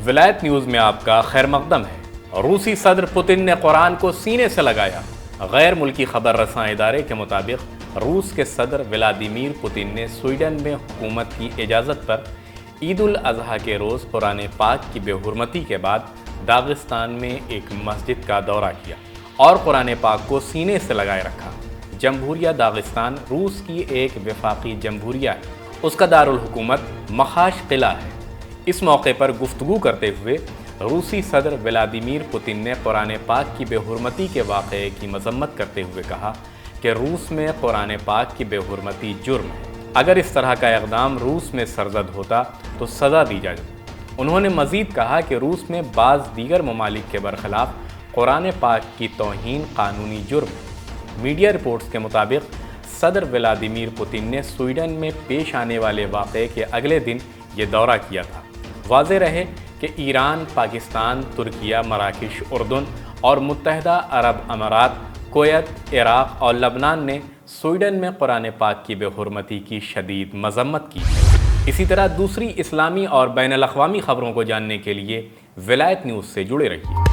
ولایت نیوز میں آپ کا خیر مقدم ہے۔ روسی صدر پوتن نے قرآن کو سینے سے لگایا۔ غیر ملکی خبر رساں ادارے کے مطابق روس کے صدر ولادیمیر پوتن نے سویڈن میں حکومت کی اجازت پر عید الاضحیٰ کے روز قرآن پاک کی بے حرمتی کے بعد داغستان میں ایک مسجد کا دورہ کیا اور قرآن پاک کو سینے سے لگائے رکھا۔ جمہوریہ داغستان روس کی ایک وفاقی جمہوریہ ہے۔ اس کا دارالحکومت مخاش قلعہ ہے۔ اس موقع پر گفتگو کرتے ہوئے روسی صدر ولادیمیر پوتن نے قرآن پاک کی بے حرمتی کے واقعے کی مذمت کرتے ہوئے کہا کہ روس میں قرآن پاک کی بے حرمتی جرم ہے۔ اگر اس طرح کا اقدام روس میں سرزد ہوتا تو سزا دی جائے۔ انہوں نے مزید کہا کہ روس میں بعض دیگر ممالک کے برخلاف قرآن پاک کی توہین قانونی جرم ہے۔ میڈیا رپورٹس کے مطابق صدر ولادیمیر پوتن نے سویڈن میں پیش آنے والے واقعے کے اگلے دن یہ دورہ کیا تھا۔ واضح رہے کہ ایران، پاکستان، ترکیہ، مراکش، اردن اور متحدہ عرب امارات، کویت، عراق اور لبنان نے سویڈن میں قرآن پاک کی بے حرمتی کی شدید مذمت کی۔ اسی طرح دوسری اسلامی اور بین الاقوامی خبروں کو جاننے کے لیے ولایت نیوز سے جڑے رہیے۔